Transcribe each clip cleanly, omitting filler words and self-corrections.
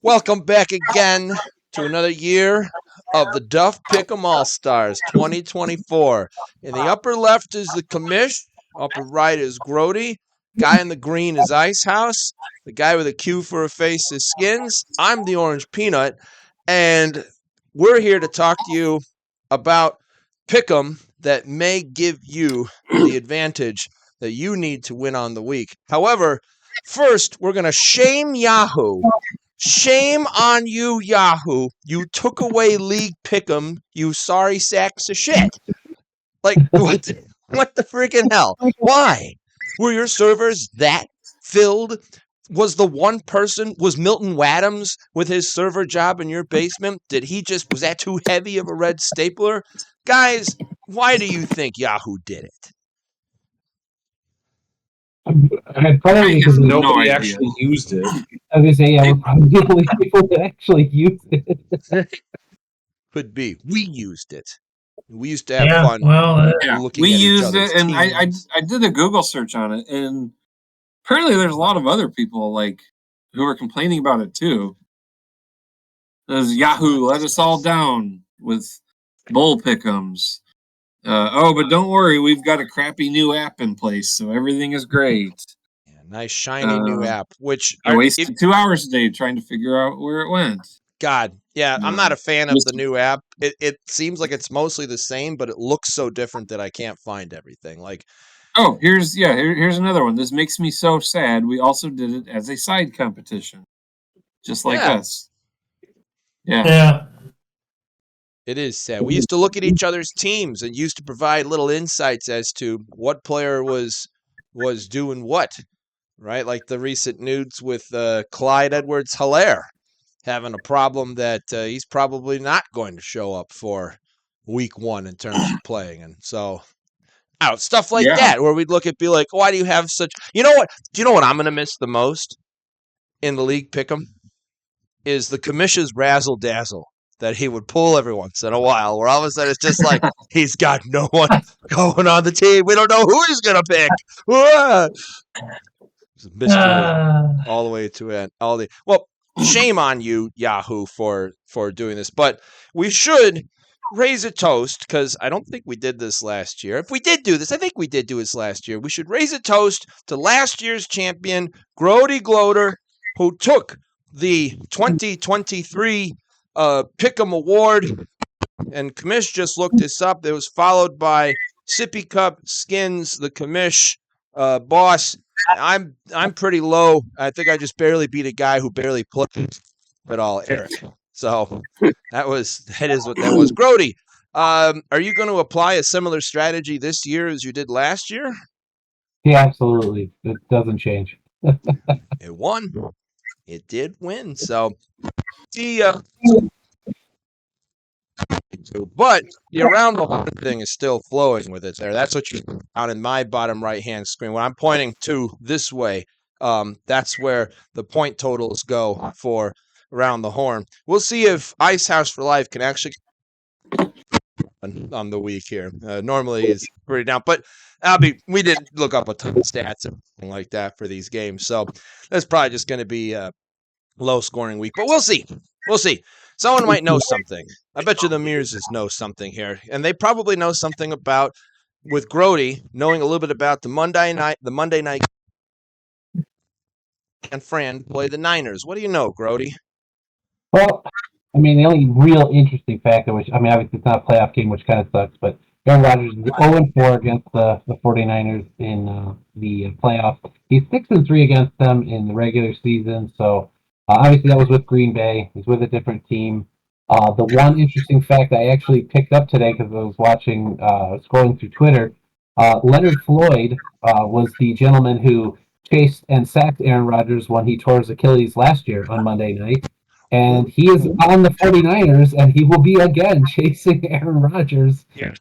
Welcome back again to another year of the Duff Pickem AllStars 2024. In the upper left is the Commish, upper right is Groady, guy in the green is Icehouse, the guy with a Q for a face is Skinnnns. I'm the Orange Peanut, and we're here to talk to you about Pick'em that may give you the advantage that you need to win on the week. However, first, we're going to shame YAHOO. Shame on you, YAHOO. You took away League Pick'em, you sorry sacks of shit. Like, what? What the freaking hell? Why? Were your servers that filled? Was Milton Wadhams with his server job in your basement? Was that too heavy of a red stapler? Guys, why do you think YAHOO did it? Probably because nobody actually used it. I was gonna say, yeah, we're probably the only people that actually used it. Could be. We used it. We used to have fun. Looking we at used each other's it, and teams. I did a Google search on it, and apparently there's a lot of other people who are complaining about it too. There's YAHOO let us all down with bull pick'ems. But don't worry, we've got a crappy new app in place, so everything is great. Yeah, nice shiny new app. Which I wasted 2 hours a day trying to figure out where it went. God, yeah, I'm not a fan of the new app. It seems like it's mostly the same, but it looks so different that I can't find everything. Like, here's another one. This makes me so sad. We also did it as a side competition, just like us. Yeah. It is sad. We used to look at each other's teams and used to provide little insights as to what player was doing what, right? Like the recent nudes with Clyde Edwards-Helaire having a problem that he's probably not going to show up for week 1 in terms of playing. And so, stuff like that, where we'd look at, be like, why do you have such... You know what? Do you know what I'm going to miss the most in the League Pick'em? Is the Commish's razzle-dazzle that he would pull every once in a while, where all of a sudden it's just like, he's got no one going on the team. We don't know who he's going to pick. It's a mystery all the way to end. Well, shame on you, YAHOO, for doing this. But we should raise a toast, because I don't think we did this last year. If we did do this, I think we did do this last year. We should raise a toast to last year's champion, Groady Gloater, who took the 2023 Pick'em Award. And Commish just looked this up. It was followed by Sippy Cup, Skinnnns, the Commish boss. I'm pretty low. I think I just barely beat a guy who barely played at all, Eric. So that was what that was. Groady, are you going to apply a similar strategy this year as you did last year? Yeah, absolutely. It doesn't change. It won. It did win. So but the around the horn thing is still flowing with it there. That's what you're on in my bottom right-hand screen. When I'm pointing to this way, that's where the point totals go for around the horn. We'll see if Icehouse for Life can actually on the week here. Normally he's pretty down, but we didn't look up a ton of stats or anything like that for these games, so that's probably just going to be a low-scoring week. But we'll see. We'll see. Someone might know something. I bet you the Mearses know something here. And they probably know something about, with Groady, knowing a little bit about the Monday night and Fran play the Niners. What do you know, Groady? Well, I mean, the only real interesting factor, which, I mean, obviously it's not a playoff game, which kind of sucks, but Aaron Rodgers is 0-4 against the 49ers in the playoffs. He's 6-3 against them in the regular season, so obviously that was with Green Bay. He's with a different team. The one interesting fact I actually picked up today because I was watching, scrolling through Twitter, Leonard Floyd was the gentleman who chased and sacked Aaron Rodgers when he tore his Achilles last year on Monday night. And he is on the 49ers, and he will be again chasing Aaron Rodgers to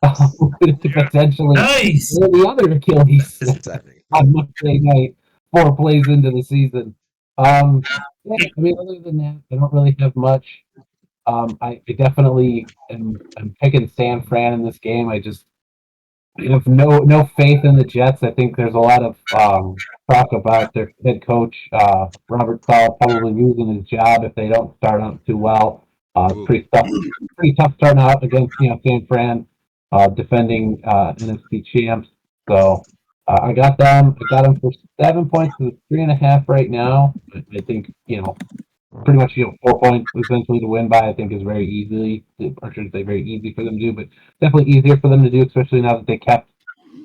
potentially the other Achilles on Monday night, 4 plays into the season. I mean, other than that, I don't really have much. I definitely am picking San Fran in this game. have no faith in the Jets. I think there's a lot of talk about their head coach Robert Saleh probably losing his job if they don't start out too well. Pretty tough starting out against San Fran, defending NFC champs. So I got them. I got them for 7 points to 3.5 right now. I think pretty much 4 points essentially to win by. I think is very easily, or should say very easy for them to do, but definitely easier for them to do, especially now that they kept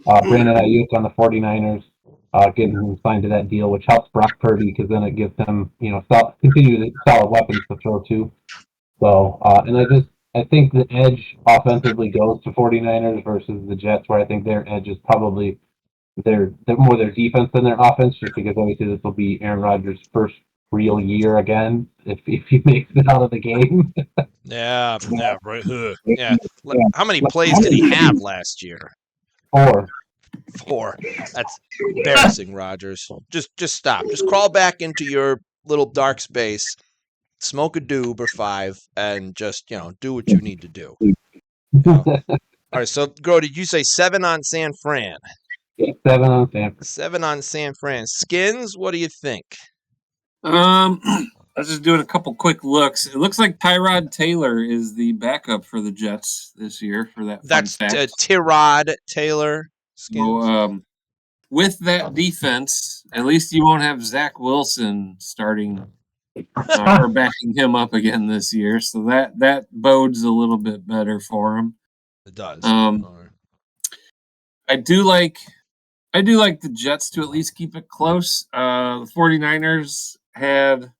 Brandon Ayuk on the 49ers, getting him signed to that deal, which helps Brock Purdy because then it gives them continued solid weapons to throw to. So and I think the edge offensively goes to 49ers versus the Jets, where I think their edge is probably they're more their defense than their offense, just because obviously this will be Aaron Rodgers' first real year again if he makes it out of the game. Yeah, right. Yeah. How many plays did he have last year? 4. 4. That's embarrassing, Rodgers. Just stop. Just crawl back into your little dark space, smoke a doob or 5, and just do what you need to do. All right. So, Groady, did you say 7 on San Fran? 7 on San Fran. 7 on San Fran. Skinns, what do you think? I was just doing a couple quick looks. It looks like Tyrod Taylor is the backup for the Jets this year for that. That's Tyrod Taylor. So, with that defense, at least you won't have Zach Wilson starting or backing him up again this year. So that bodes a little bit better for him. It does. I do like the Jets to at least keep it close. The 49ers had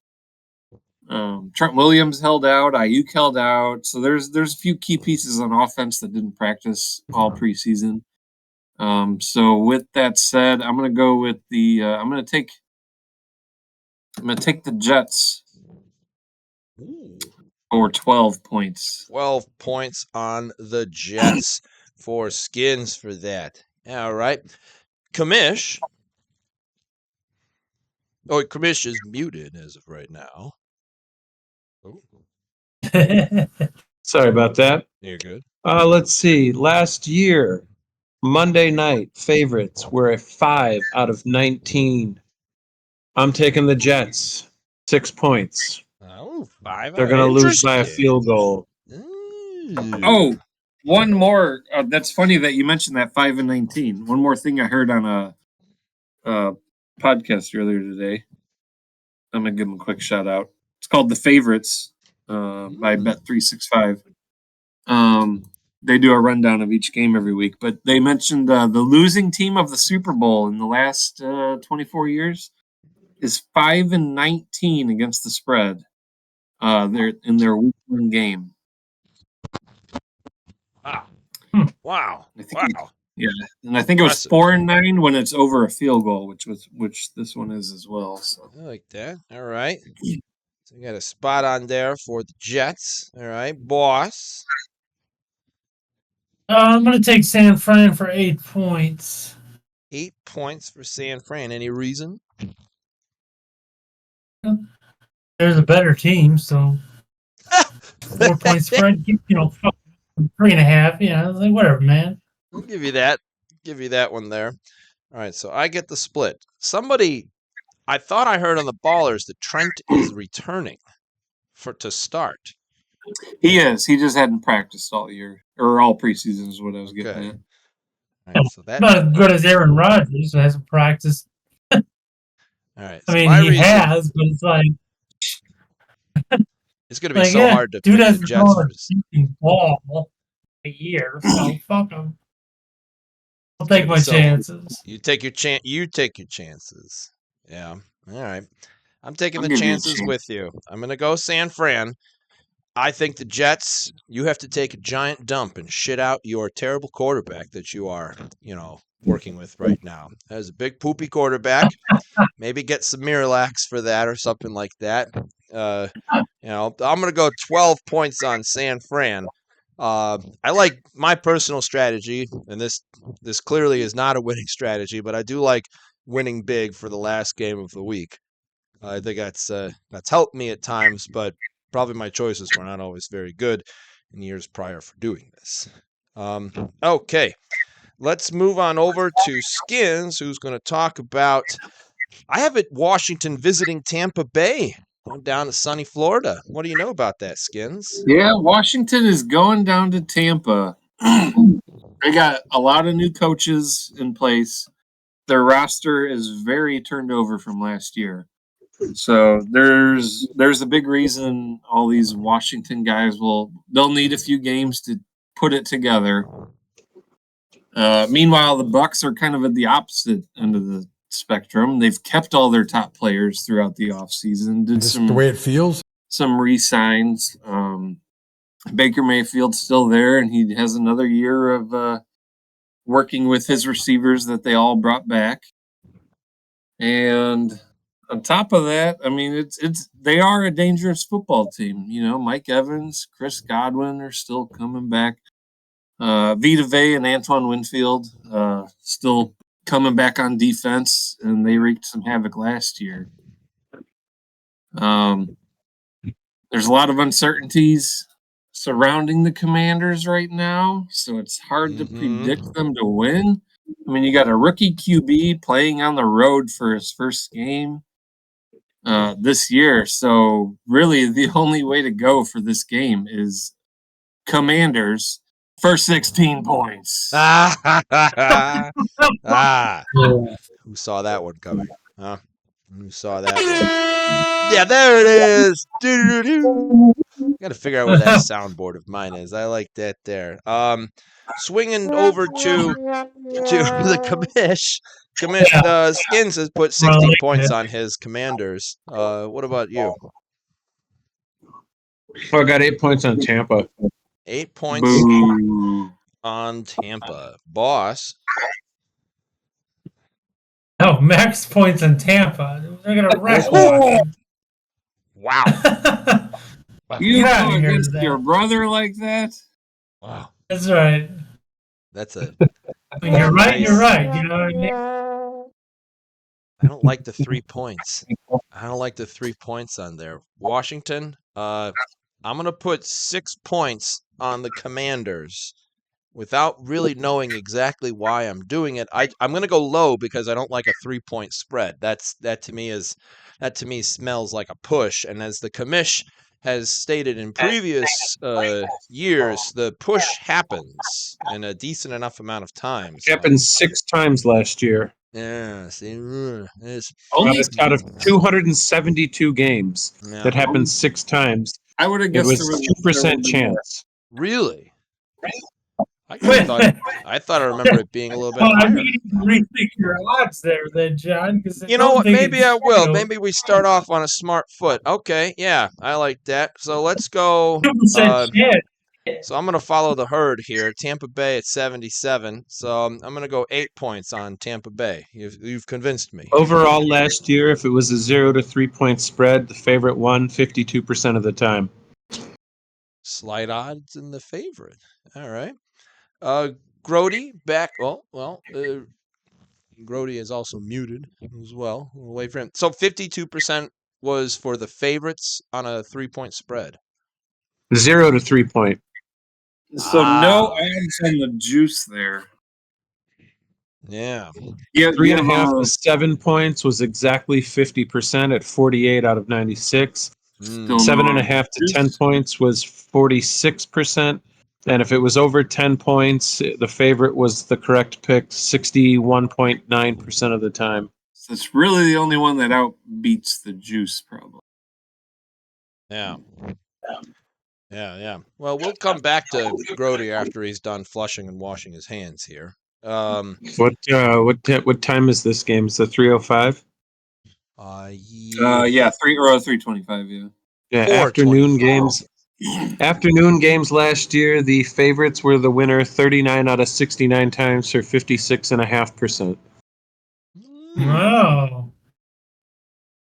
Trent Williams held out, Ayuk held out. So there's a few key pieces on offense that didn't practice all preseason. So with that said, I'm gonna go with the I'm gonna take the Jets for 12 points. 12 points on the Jets for Skinns for that. All right. Commish. Oh, Commish is muted as of right now. Oh. Sorry about that. You're good. Let's see. Last year, Monday night favorites were a 5 out of 19. I'm taking the Jets. 6 points. Oh, 5. They're going to lose by a field goal. Oh, one more. That's funny that you mentioned that 5 and 19. One more thing I heard on a podcast earlier today. I'm going to give them a quick shout out. It's called The Favorites by Bet365. They do a rundown of each game every week, but they mentioned the losing team of the Super Bowl in the last 24 years is 5 and 19 against the spread. They're in their week 1 game. Wow. Yeah, and I think it was 4 and 9 when it's over a field goal, which this one is as well. So I like that. All right. So we got a spot on there for the Jets. All right, boss. I'm going to take San Fran for 8 points. 8 points for San Fran. Any reason? There's a better team, so 4 points spread. 3.5. Yeah, like whatever, man. I'll give you that. Give you that one there. All right, so I get the split. I thought I heard on the Ballers that Trent is returning to start. he is. He just hadn't practiced all year or all preseason is what I was getting at. All right, so Not as good as Aaron Rodgers, who hasn't practiced. All right. I mean, he has, but it's like it's going to be so hard to pick the Jets for ball a year. So fuck him. I'll take my chances. You take your chances. Yeah. All right. I'm taking the chances with you. I'm going to go San Fran. I think the Jets, you have to take a giant dump and shit out your terrible quarterback that you are, working with right now. There's a big poopy quarterback. Maybe get some Miralax for that or something like that. I'm going to go 12 points on San Fran. I like my personal strategy, and this clearly is not a winning strategy, but I do like winning big for the last game of the week. I think that's helped me at times, but probably my choices were not always very good in years prior for doing this. Okay, let's move on over to Skinnnns, who's going to talk about. I have it Washington visiting Tampa Bay, going down to sunny Florida. What do you know about that, Skinnnns? Yeah, Washington is going down to Tampa. They got a lot of new coaches in place. Their roster is very turned over from last year. So there's a big reason all these Washington guys they'll need a few games to put it together. Meanwhile, the Bucks are kind of at the opposite end of the spectrum. They've kept all their top players throughout the offseason. Did Just the way it feels. some re-signs. Baker Mayfield's still there, and he has another year of working with his receivers that they all brought back. And on top of that, I mean, they are a dangerous football team. You know, Mike Evans, Chris Godwin are still coming back. Vita Vea and Antoine Winfield still coming back on defense, and they wreaked some havoc last year. There's a lot of uncertainties surrounding the Commanders right now, so it's hard to predict them to win. I mean, you got a rookie QB playing on the road for his first game this year, so really the only way to go for this game is Commanders for 16 points. Who saw that one coming? Huh? Who saw that one? Yeah, there it is. Got to figure out where that soundboard of mine is. I like that there. Swinging over to the Commish. Skinnnns has put 16 points on his Commanders. What about you? I got 8 points on Tampa. 8 points on Tampa. Boss. Oh, max points in Tampa. They're going to wreck Washington. Wow. You go against your brother like that? Wow. That's right. That's a. When you're right, you're right. You know what I mean? I don't like the 3 points. I don't like the 3 points on there. Washington, I'm going to put 6 points on the Commanders without really knowing exactly why I'm doing it. I'm going to go low because I don't like a 3-point spread. That to me smells like a push. And as the Commish has stated in previous years, the push happens in a decent enough amount of time. It happened 6 times last year. Yeah, see, Out of 272 games, that happened 6 times. I would have It guessed was 2% chance. Really? I thought I remember it being a little bit higher. I mean, you can rethink your odds there, then, John. You know what? Maybe I will. Maybe we start off on a smart foot. Okay, yeah, I like that. So let's go. 2% chance. So I'm going to follow the herd here. Tampa Bay at 77. So I'm going to go 8 points on Tampa Bay. You've convinced me. Overall, last year, if it was a 0 to 3 point spread, the favorite won 52% of the time. Slight odds in the favorite. All right. Groady back. Groady is also muted as well. We'll wait for him. So 52% was for the favorites on a 3-point spread. 0 to 3 point. So no ads on the juice there. Yeah. 3.5 to 7 points was exactly 50% at 48 out of 96. 7.5 to 10 points was 46%. And if it was over 10 points, the favorite was the correct pick 61.9% of the time. So it's really the only one that outbeats the juice, probably. Yeah. Well, we'll come back to Groady after he's done flushing and washing his hands here. What time is this game? Is it 3:05? Yeah, 3:25. Yeah, afternoon games. Afternoon games last year, the favorites were the winner 39 out of 69 times for 56.5%. Wow.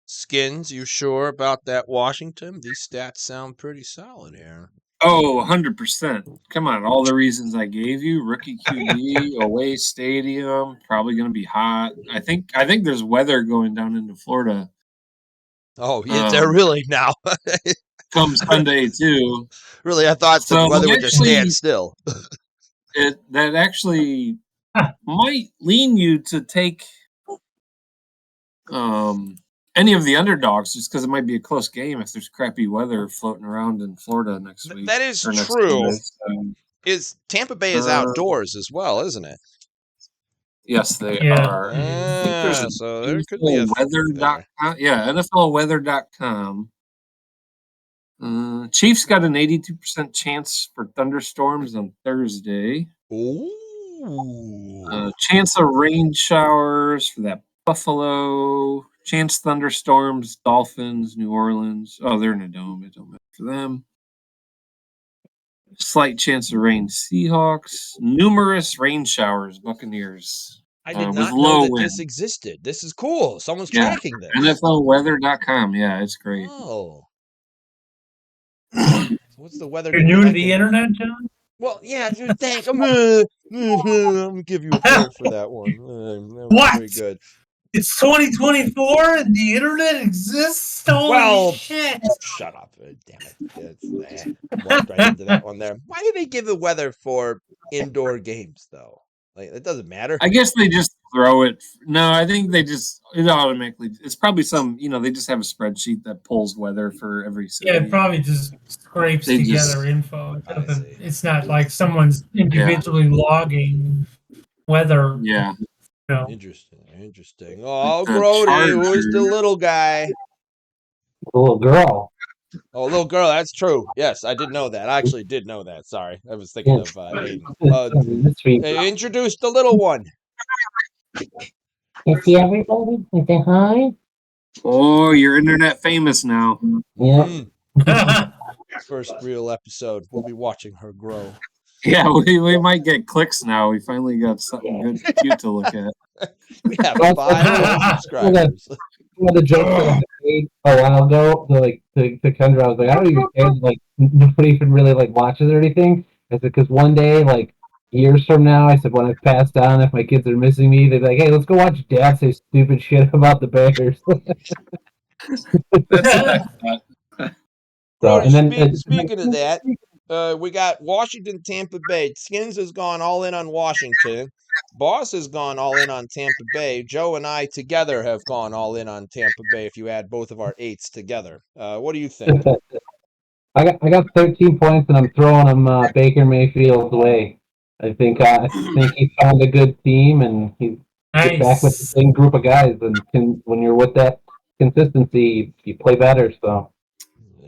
Skinnnns, you sure about that Washington? These stats sound pretty solid here. Oh, 100%. Come on, all the reasons I gave you. Rookie QB, away stadium, probably going to be hot. I think there's weather going down into Florida. Oh, is there really now? Come Sunday too. Really, I thought the weather would just stand still. That actually might lean you to take any of the underdogs just because it might be a close game if there's crappy weather floating around in Florida next week. That is or next true. Sunday, Is Tampa Bay is outdoors as well, isn't it? yes, they Yeah. are. I think there's So there could be a NFLweather.com. Yeah, NFLweather.com. Chiefs got an 82% chance for thunderstorms on Thursday. Ooh. Chance of rain showers for that Buffalo. Chance thunderstorms, Dolphins, New Orleans. Oh, they're in a dome. It don't matter for them. Slight chance of rain, Seahawks. Numerous rain showers, Buccaneers. I did with not low know that wind. this existed. This is cool. Someone's Yeah. tracking this. NFLweather.com. Yeah, it's great. Oh. What's the weather? You're new to the internet, John? Well, yeah, thank. I'm gonna give you a point for that one. That was What? very good. It's 2024 and the internet exists? Holy shit. Shut up. Damn it. Walked right into that one there. Why do they give the weather for indoor games, though? Like, it doesn't matter. I guess they just throw it. No, I think it automatically. It's probably they just have a spreadsheet that pulls weather for every city. Yeah, it probably just scrapes together info. It's not like someone's individually logging weather. Yeah. Interesting. Oh, Groady, who's the little guy? The little girl. Oh, little girl. That's true. Yes, I did know that. I actually did know that. Sorry, I was thinking of Aiden. Introduce the little one. You see everybody? Say hi. Oh, you're internet famous now. Yeah. First real episode. We'll be watching her grow. Yeah, we might get clicks now. We finally got something good, cute to look at. We have 5 subscribers. One of the jokes that I made a while ago, to Kendra, I was like, I don't even care, like, nobody even really, like, watches or anything. I said, because one day, like, years from now, I said, when I've passed on, if my kids are missing me, they'd be like, hey, let's go watch Dad say stupid shit about the Bears. So, and then speaking of that, we got Washington, Tampa Bay. Skinnnns has gone all in on Washington. Boss has gone all in on Tampa Bay. Joe and I together have gone all in on Tampa Bay. If you add both of our 8s together, what do you think? I got 13 points, and I'm throwing him Baker Mayfield's way. I think he found a good team, and he's back with the same group of guys. And when you're with that consistency, you play better. So.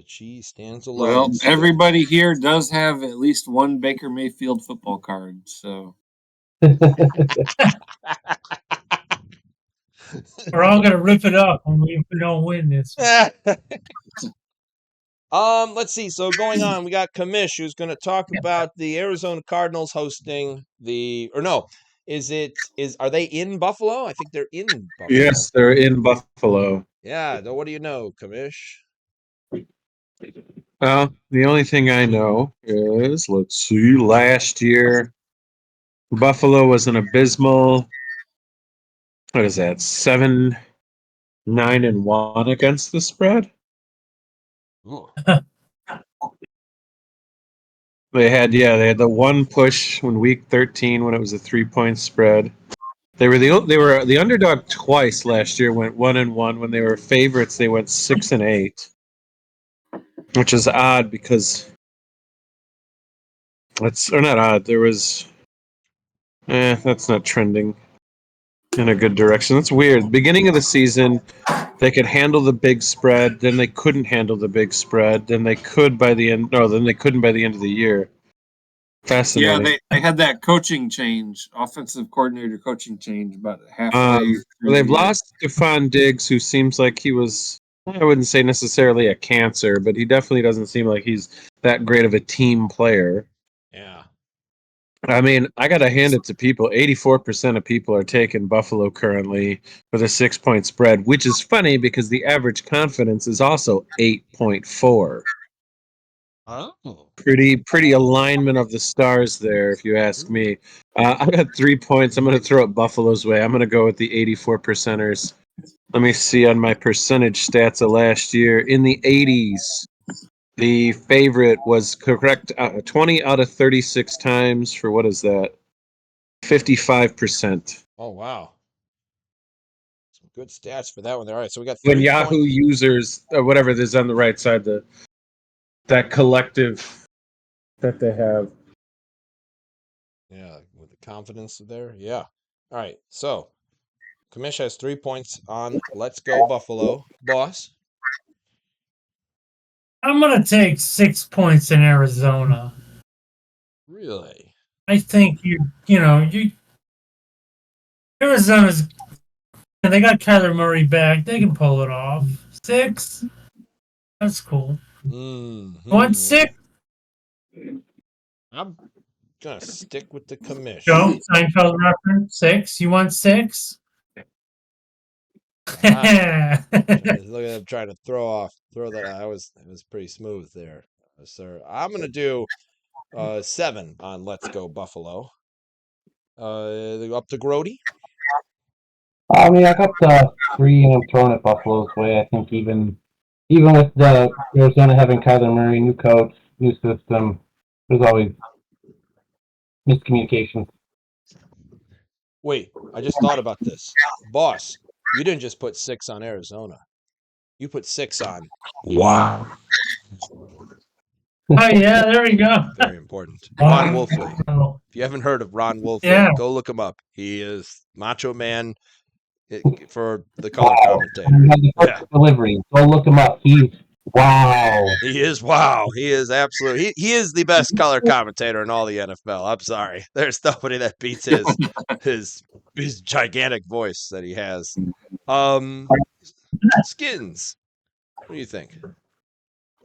She stands alone. Well, everybody here does have at least one Baker Mayfield football card, so. We're all gonna rip it up if we don't win this. Let's see. So going on, we got Commish, who's going to talk about the Arizona Cardinals hosting are they in Buffalo? I think they're in Buffalo. Yes, they're in Buffalo. Yeah. What do you know, Commish? Well, the only thing I know is, let's see, last year, Buffalo was an abysmal, 7-9-1 against the spread. They had the one push when week 13 when it was a 3-point spread. They were the underdog twice last year, went 1-1. When they were favorites, they went 6-8. Which is odd because that's not trending in a good direction. That's weird. Beginning of the season, they could handle the big spread, then they couldn't handle the big spread, then they could by the end. No, then they couldn't by the end of the year. Fascinating. Yeah, they had that coaching change, offensive coordinator coaching change about halfway. They've lost Stephon Diggs, who seems like he was. I wouldn't say necessarily a cancer, but he definitely doesn't seem like he's that great of a team player. Yeah. I mean, I got to hand it to people. 84% of people are taking Buffalo currently with a 6-point spread, which is funny because the average confidence is also 8.4. Oh. Pretty alignment of the stars there, if you ask me. I got 3 points. I'm going to throw it Buffalo's way. I'm going to go with the 84%ers. Let me see on my percentage stats of last year. In the 80s, the favorite was correct 20 out of 36 times for what is that? 55%. Oh, wow. Some good stats for that one there. All right, so we got When 3 Yahoo points. users, or whatever it is on the right side, that collective that they have. Yeah, with the confidence there. Yeah. All right, so Commish has 3 points on Let's Go Buffalo. Boss? I'm gonna take 6 points in Arizona. Really? I think Arizona's they got Kyler Murray back. They can pull it off. 6. That's cool. Mm-hmm. 1-6. I'm going to stick with the Commish. Joe, Seinfeld reference. 6. You want 6? Wow. Look at him trying to throw that. It was pretty smooth there, sir. I'm going to do 7 on Let's Go Buffalo. Up to Groady. I mean, I got the 3 and I'm throwing it Buffalo's way. I think even with the Arizona having Kyler Murray, new coach, new system, there's always miscommunication. Wait, I just thought about this. Boss, you didn't just put 6 on Arizona. You put 6 on. Wow. Oh yeah, there we go. Very important. Ron Wolfley. Oh, If you haven't heard of Ron Wolfley, Yeah. go look him up. He is Macho Man for the color Wow. commentator. He had the Yeah. perfect delivery. Go look him up. He's wow. He is wow. He is absolutely. He is the best color commentator in all the NFL. I'm sorry. There's nobody that beats his gigantic voice that he has. Skinnnns. What do you think?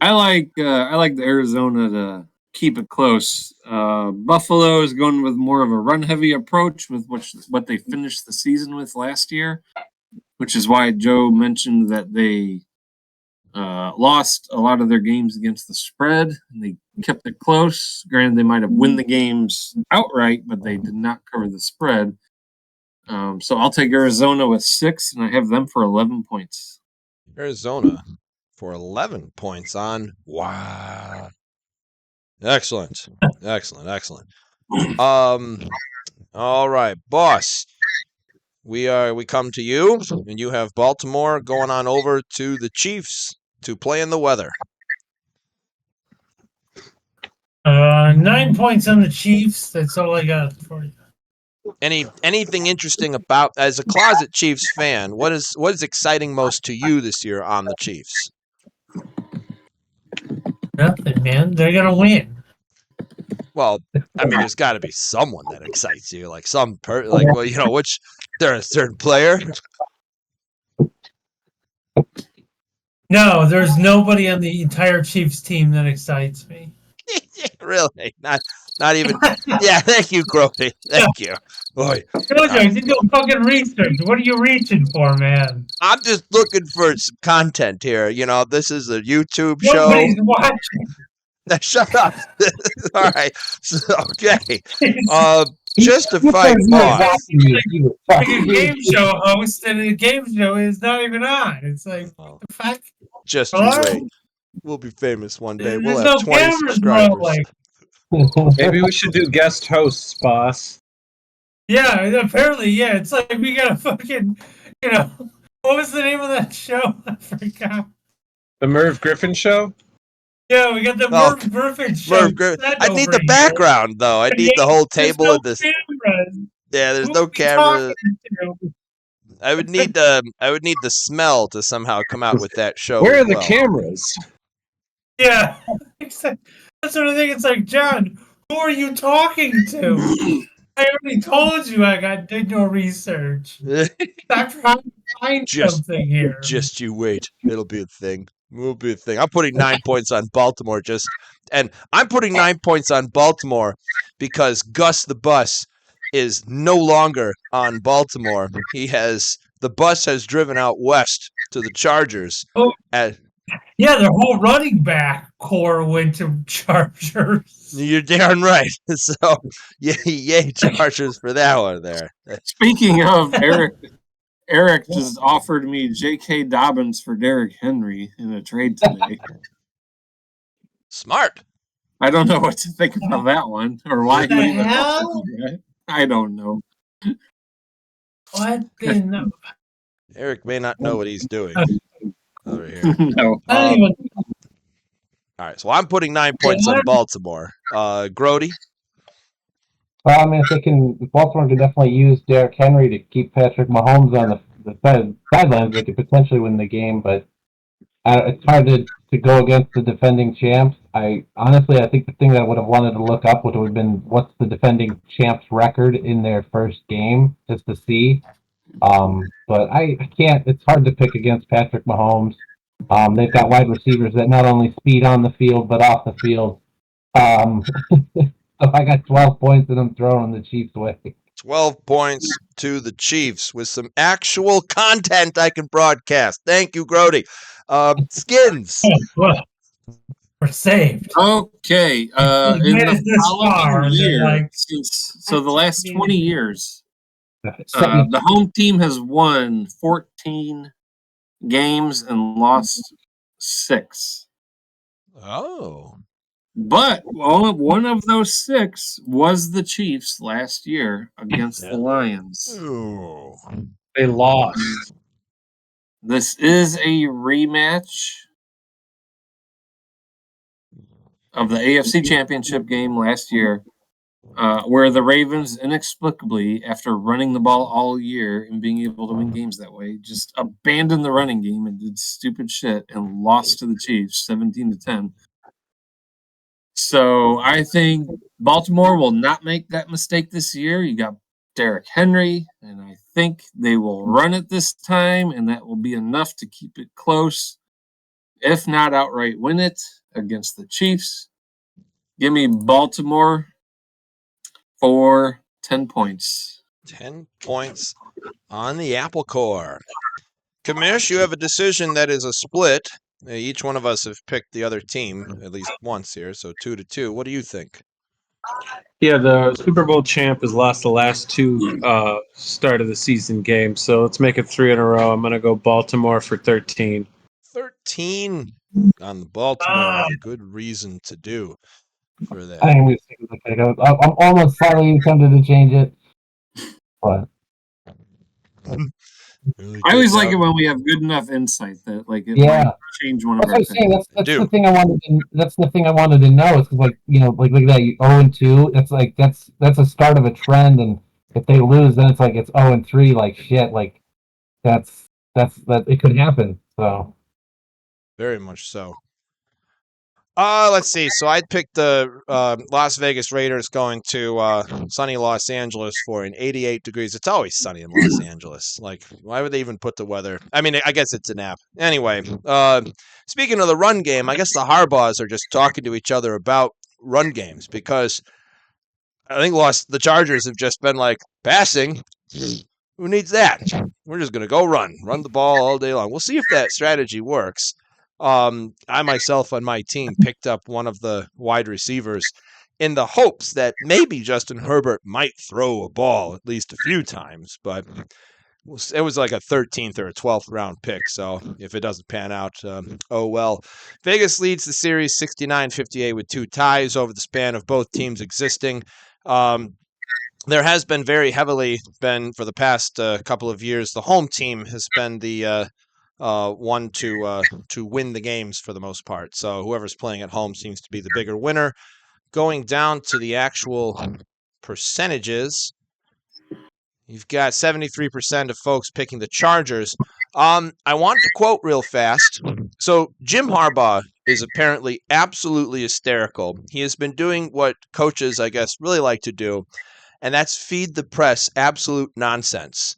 I like the Arizona to keep it close. Buffalo is going with more of a run heavy approach with what they finished the season with last year, which is why Joe mentioned that they lost a lot of their games against the spread and they kept it close. Granted, they might have won the games outright, but they did not cover the spread. So I'll take Arizona with 6, and I have them for 11 points. Arizona for 11 points on. Wow. Excellent. Excellent. All right, boss. We come to you, and you have Baltimore going on over to the Chiefs to play in the weather. 9 points on the Chiefs. That's all I got for you. Anything interesting about, as a closet Chiefs fan, what is exciting most to you this year on the Chiefs? Nothing, man. They're gonna win. Well, I mean, there's got to be someone that excites you, like which there a certain player. No, there's nobody on the entire Chiefs team that excites me. Really, not even. Yeah, thank you, Groady. Thank you. Boy, Jojo, you do fucking research. What are you reaching for, man? I'm just looking for some content here. This is a YouTube Nobody's show. watching. Shut up. All right. Okay. Just to fight boss. Like a game show host, and the game show is not even on. It's like, what the fuck? Just you wait. We'll be famous one day. We'll There's have no 20 cameras subscribers. rolling. Maybe we should do guest hosts, boss. Yeah, apparently, yeah. It's like we got a fucking, what was the name of that show? I forgot. The Merv Griffin Show? Yeah, we got the Merv Griffin show. Merv Griffin. I need the background, though. I need the whole table of this. Cameras. Yeah, there's Who no are we camera. talking to? I would need the smell to somehow come out with that show. Where are as the well. cameras? Yeah, that's what I think. It's like, John, who are you talking to? I already told you I did no research. Stop trying to find something here. Just you wait. It'll be a thing. I'm putting 9 points on Baltimore and I'm putting 9 points on Baltimore because Gus the Bus is no longer on Baltimore. The bus has driven out west to the Chargers. Oh. Yeah, their whole running back core went to Chargers. You're darn right. So, yay Chargers for that one there. Speaking of, Eric just offered me J.K. Dobbins for Derrick Henry in a trade today. Smart. I don't know what to think about that one or why. What the hell? I don't know. What in? Eric may not know what he's doing over here. No. I don't even. All right, so I'm putting 9 points on Baltimore. Groady? Well, I mean, if Baltimore could definitely use Derrick Henry to keep Patrick Mahomes on the sidelines, they could potentially win the game, but it's hard to go against the defending champs. I think the thing that I would have wanted to look up would have been what's the defending champs record in their first game, just to see. But I can't. It's hard to pick against Patrick Mahomes. They've got wide receivers that not only speed on the field but off the field. So I got 12 points and I'm throwing the Chiefs away. 12 points to the Chiefs with some actual content I can broadcast. Thank you, Groady. Skinnnns. We're saved. Okay. In the this far, following year, like, so the last 20 years, the home team has won 14 games and lost 6. Oh. But one of those 6 was the Chiefs last year against the Lions. Ooh. They lost. This is a rematch of the AFC Championship game last year, where the Ravens inexplicably, after running the ball all year and being able to win games that way, just abandoned the running game and did stupid shit and lost to the Chiefs 17-10. So I think Baltimore will not make that mistake this year. You got Derrick Henry, and I think they will run it this time, and that will be enough to keep it close, if not outright win it against the Chiefs. Give me Baltimore for 10 points. 10 points on the apple core. Commish, you have a decision that is a split. Each one of us have picked the other team at least once here, so 2-2. What do you think? Yeah, the Super Bowl champ has lost the last 2 start of the season games, so let's make it 3 in a row. I'm going to go Baltimore for 13. 13 on the Baltimore. I have a good reason to do for that. I think I'm going to stick with the Potatoes. I'm almost slightly tempted to change it, but Really I always like out. it when we have good enough insight that like it Yeah. might change one that's of our what I'm saying. picks. That's the thing I wanted. That's the thing I wanted to know. Is like like look at that, 0-2. It's like that's a start of a trend, and if they lose, then it's like it's 0-3. Like shit. Like that. It could happen. So Very much so. Let's see. So I picked the Las Vegas Raiders going to sunny Los Angeles for an 88 degrees. It's always sunny in Los Angeles. Like, why would they even put the weather? I mean, I guess it's an app. Anyway, speaking of the run game, I guess the Harbaughs are just talking to each other about run games because I think the Chargers have just been like, passing. Who needs that? We're just going to go run the ball all day long. We'll see if that strategy works. I myself on my team picked up one of the wide receivers in the hopes that maybe Justin Herbert might throw a ball at least a few times, but it was like a 13th or a 12th round pick. So if it doesn't pan out, oh well. Vegas leads the series 69-58 with 2 ties over the span of both teams existing. There has been very heavily for the past couple of years, the home team has been the one to win the games for the most part. So whoever's playing at home seems to be the bigger winner. Going down to the actual percentages, you've got 73% of folks picking the Chargers. I want to quote real fast. So Jim Harbaugh is apparently absolutely hysterical. He has been doing what coaches, I guess, really like to do, and that's feed the press absolute nonsense.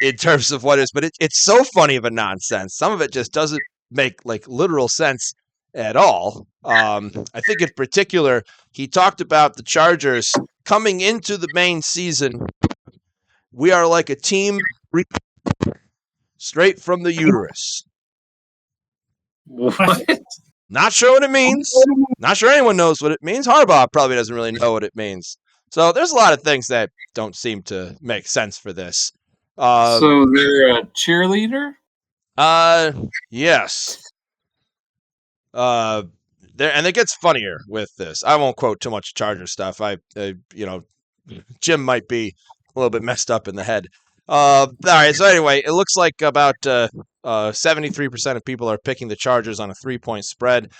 In terms of what is, but it's so funny of a nonsense. Some of it just doesn't make like literal sense at all. I think in particular, he talked about the Chargers coming into the main season. We are like a team straight from the uterus. What? Not sure what it means. Not sure anyone knows what it means. Harbaugh probably doesn't really know what it means. So there's a lot of things that don't seem to make sense for this. So they're a cheerleader? Yes. And it gets funnier with this. I won't quote too much Charger stuff. Jim might be a little bit messed up in the head. All right. So anyway, it looks like about 73% of people are picking the Chargers on a 3-point spread.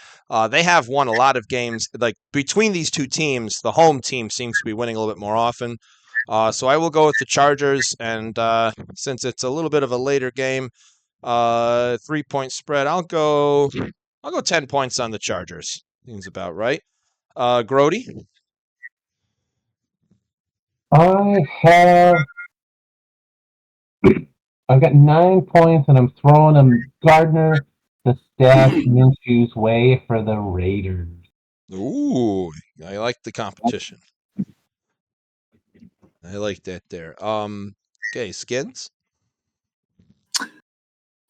They have won a lot of games. Like between these two teams, the home team seems to be winning a little bit more often. So I will go with the Chargers, and since it's a little bit of a later game, 3-point spread, I'll go 10 points on the Chargers. Seems about right. Groady? I've got 9 points, and I'm throwing them Gardner the stash Minshew's way for the Raiders. Ooh, I like the competition. I like that there. Okay, Skinnnns?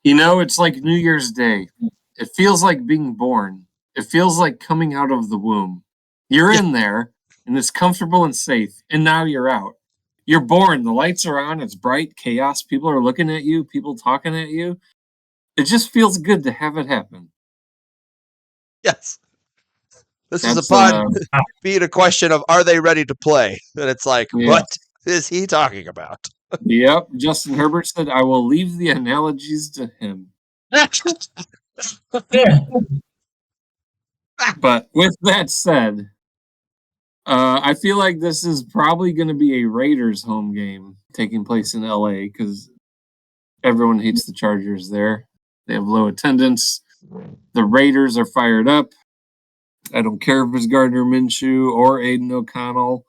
It's like New Year's Day. It feels like being born. It feels like coming out of the womb. You're in there, and it's comfortable and safe, and now you're out. You're born. The lights are on. It's bright chaos. People are looking at you. People talking at you. It just feels good to have it happen. Yes. This is upon being a question of, are they ready to play? And it's like, what is he talking about? Yep. Justin Herbert said, I will leave the analogies to him. But with that said, I feel like this is probably going to be a Raiders home game taking place in LA because everyone hates the Chargers there. They have low attendance. The Raiders are fired up. I don't care if it's Gardner Minshew or Aiden O'Connell.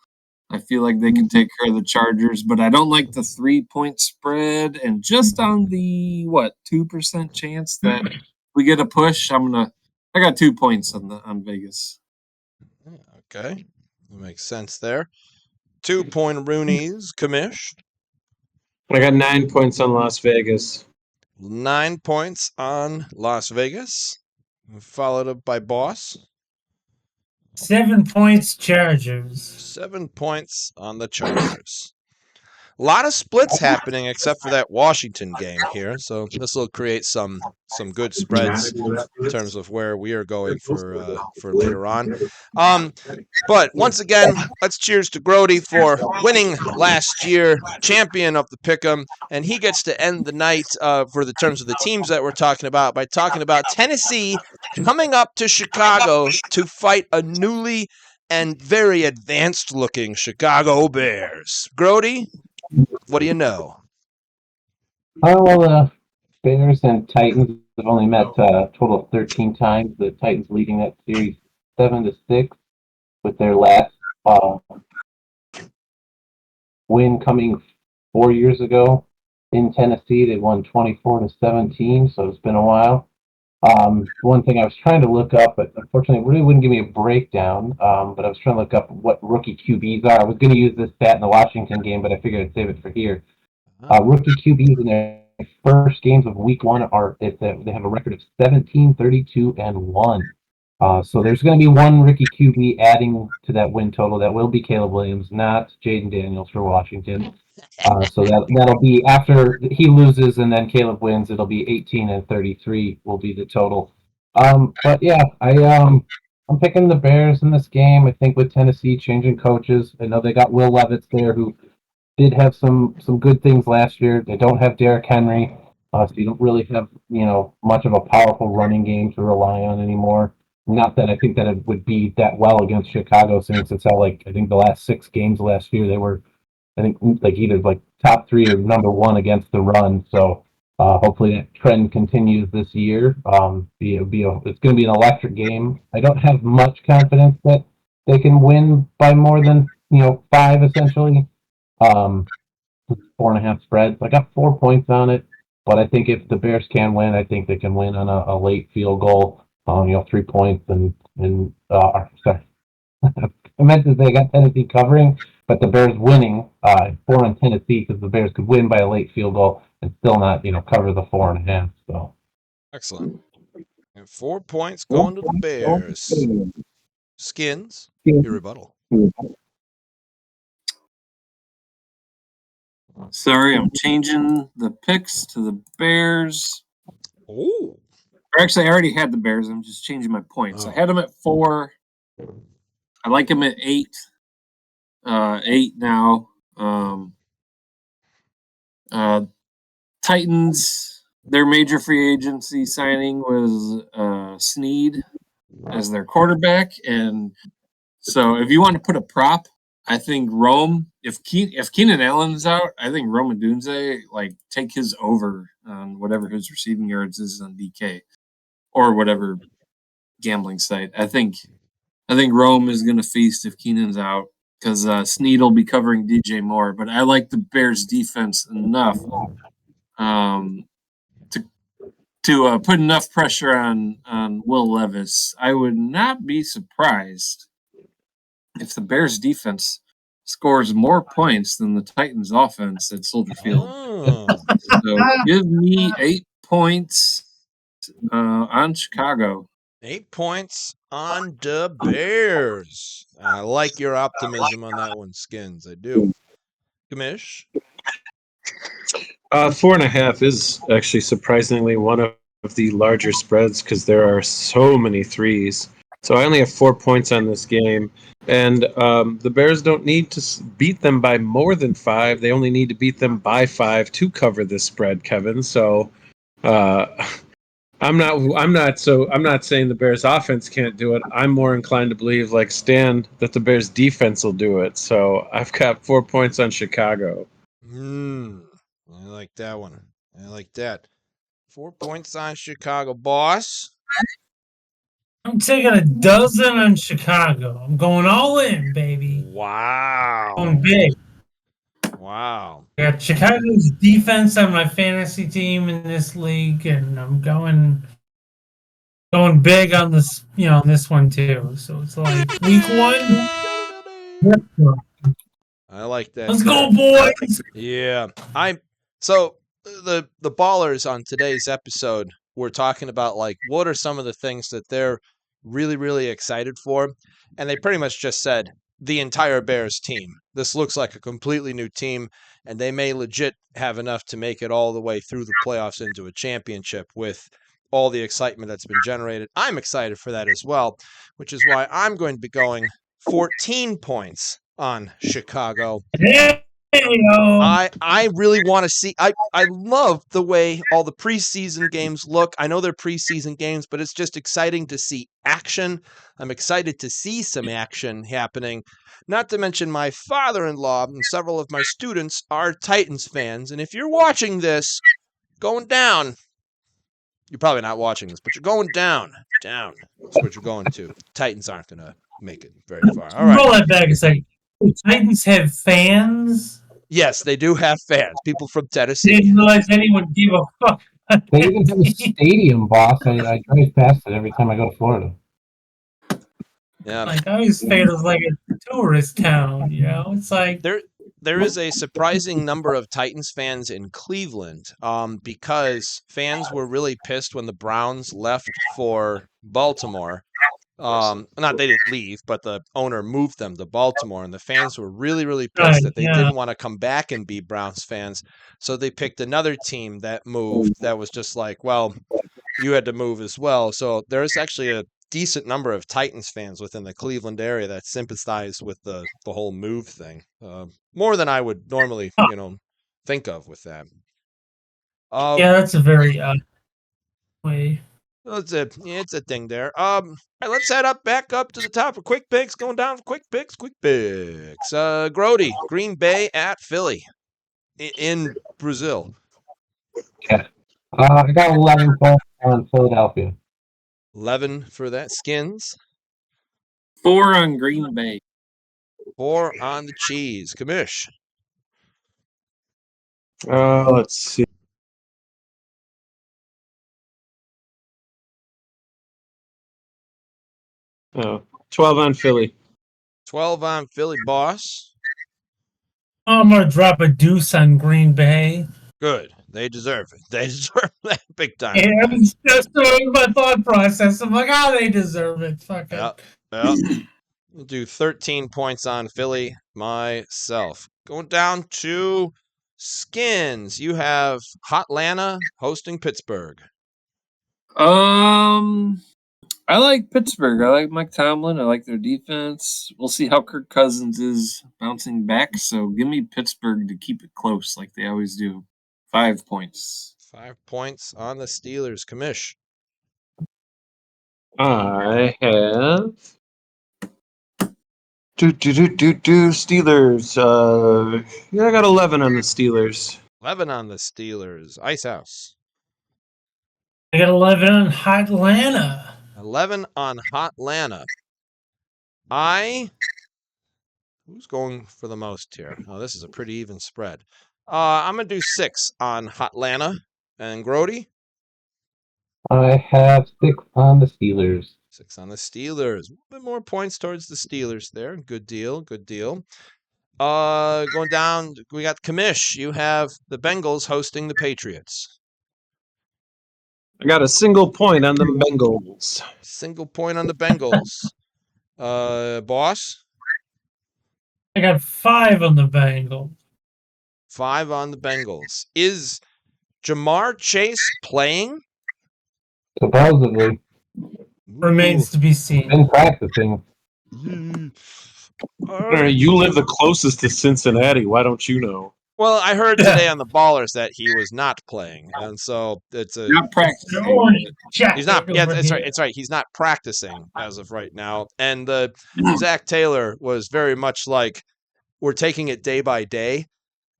I feel like they can take care of the Chargers, but I don't like the 3-point spread. And just on the 2% chance that we get a push, I got 2 points on Vegas. Okay, that makes sense there. 2-point Roonies, Commish. I got 9 points on Las Vegas. 9 points on Las Vegas, followed up by Boss. 7 points, Chargers. 7 points on the Chargers. A lot of splits happening except for that Washington game here, so this will create some good spreads in terms of where we are going for later on. But once again, let's cheers to Groady for winning last year, champion of the Pick'em, and he gets to end the night for the terms of the teams that we're talking about by talking about Tennessee coming up to Chicago to fight a newly and very advanced-looking Chicago Bears. Groady, what do you know? Well, the Bears and Titans have only met a total of 13 times. The Titans leading that series 7-6, with their last win coming 4 years ago in Tennessee. They won 24-17, so it's been a while. One thing I was trying to look up, but unfortunately it really wouldn't give me a breakdown, but I was trying to look up what rookie QBs are. I was going to use this stat in the Washington game, but I figured I'd save it for here. Rookie QBs in their first games of week one they have a record of 17-32-1. So there's going to be one rookie QB adding to that win total. That will be Caleb Williams, not Jaden Daniels for Washington. So that'll be after he loses and then Caleb wins. It'll be 18-33 will be the total. But yeah, I'm picking the Bears in this game. I think with Tennessee changing coaches, I know they got Will Levis there who did have some good things last year. They don't have Derrick Henry, so you don't really have much of a powerful running game to rely on anymore. Not that I think that it would be that well against Chicago, since it's how I think the last 6 games last year they were, I think, like either top 3 or number 1 against the run. So hopefully that trend continues this year. It's going to be an electric game. I don't have much confidence that they can win by more than 5 essentially. 4.5 spreads. I got 4 points on it, but I think if the Bears can win, I think they can win on a late field goal. 3 points and sorry, I meant to say I got Tennessee covering, but the Bears winning 4 on Tennessee because the Bears could win by a late field goal and still not cover the 4.5. So excellent. And 4 points going to the Bears. Skinnnns, your rebuttal. Sorry, I'm changing the picks to the Bears. Oh. Actually, I already had the Bears. I'm just changing my points. I had them at 4. I like them at 8. 8 now. Titans, their major free agency signing was Snead as their quarterback, and so if you want to put a prop, I think Rome. If Keenan Allen's out, I think Rome Odunze take his over on whatever his receiving yards is on DK or whatever gambling site. I think Rome is going to feast if Keenan's out because Snead will be covering DJ Moore. But I like the Bears defense enough to put enough pressure on Will Levis. I would not be surprised if the Bears defense scores more points than the Titans offense at Soldier Field. So give me 8 points on Chicago. 8 points on the Bears. I like your optimism on that one, Skinns. I do. Commish? 4.5 is actually surprisingly one of the larger spreads because there are so many threes. So I only have 4 points on this game. And the Bears don't need to beat them by more than 5. They only need to beat them by 5 to cover this spread, Kevin. So I'm not saying the Bears offense can't do it. I'm more inclined to believe, like Stan, that the Bears defense will do it. So I've got 4 points on Chicago. I like that one. I like that. 4 points on Chicago, boss. I'm taking a dozen on Chicago. I'm going all in, baby. Wow. Going big. Wow. I got Chicago's defense on my fantasy team in this league, and I'm going big on this, on this one too. So it's like week 1. I like that. Let's go, boys. Yeah. So the ballers on today's episode were talking about what are some of the things that they're really, really excited for. And they pretty much just said the entire Bears team. This looks like a completely new team, and they may legit have enough to make it all the way through the playoffs into a championship with all the excitement that's been generated. I'm excited for that as well, which is why I'm going to be going 14 points on Chicago. I really want to see. I love the way all the preseason games look. I know they're preseason games, but it's just exciting to see action. I'm excited to see some action happening. Not to mention my father-in-law and several of my students are Titans fans. And if you're watching this, going down, you're probably not watching this, but you're going down. Down. That's what you're going to. Titans aren't going to make it very far. All right. Roll that back a second. The Titans have fans? Yes, they do have fans. People from Tennessee. Didn't realize anyone gave a fuck. They even have a stadium, boss. I drive past it every time I go to Florida. Yeah. I always figured it was like a tourist town, It's like there is a surprising number of Titans fans in Cleveland, because fans were really pissed when the Browns left for Baltimore. Not they didn't leave, but the owner moved them to Baltimore, and the fans were really, really pissed that they didn't want to come back and be Browns fans. So they picked another team that moved that was just like, well, you had to move as well. So there's actually a decent number of Titans fans within the Cleveland area that sympathize with the whole move thing. More than I would normally, think of with that. yeah, that's a very way. It's a thing there. All right, let's head back up to the top for quick picks. Going down for quick picks. Groady, Green Bay at Philly in Brazil. Yeah. I got 11 points on Philadelphia. 11 for that. Skinns. 4 on Green Bay. 4 on the cheese. Commish. Let's see. 12 on Philly. 12 on Philly, boss. I'm going to drop a deuce on Green Bay. Good. They deserve it. They deserve that big time. Yeah, that's my thought process. I'm like, they deserve it. Fuck it. Yeah. I'll do 13 points on Philly myself. Going down to Skinns. You have Hotlanta hosting Pittsburgh. I I like Pittsburgh. I like Mike Tomlin. I like their defense. We'll see how Kirk Cousins is bouncing back. So give me Pittsburgh to keep it close like they always do. 5 points. 5 points on the Steelers. Commish. I have Steelers. I got 11 on the Steelers. 11 on the Steelers. Icehouse. I got 11 on Hotlanta. 11 on Hotlanta. Who's going for the most here? Oh, this is a pretty even spread. I'm going to do 6 on Hotlanta. And Groady? I have 6 on the Steelers. 6 on the Steelers. A bit more points towards the Steelers there. Good deal. Good deal. Going down, we got Commish. You have the Bengals hosting the Patriots. I got a single point on the Bengals. Single point on the Bengals. Boss? I got 5 on the Bengals. 5 on the Bengals. Is Jamar Chase playing? Supposedly. Remains to be seen. Been practicing. You live the closest to Cincinnati. Why don't you know? Well, I heard today on the Ballers that he was not playing, and so it's a Not practicing. he's not. Yeah, it's right. It's right. He's not practicing as of right now. And Zach Taylor was very much like, we're taking it day by day,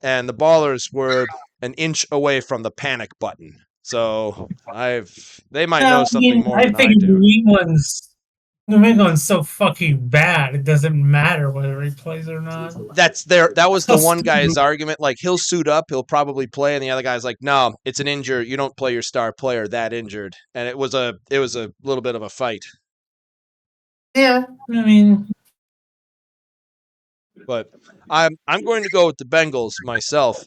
and the Ballers were an inch away from the panic button. So they might know something more than I do. New England's so fucking bad. It doesn't matter whether he plays or not. That was the one guy's argument. Like, he'll suit up, he'll probably play, and the other guy's like, no, it's an injury. You don't play your star player that injured. And it was a little bit of a fight. Yeah, I mean, but I'm going to go with the Bengals myself.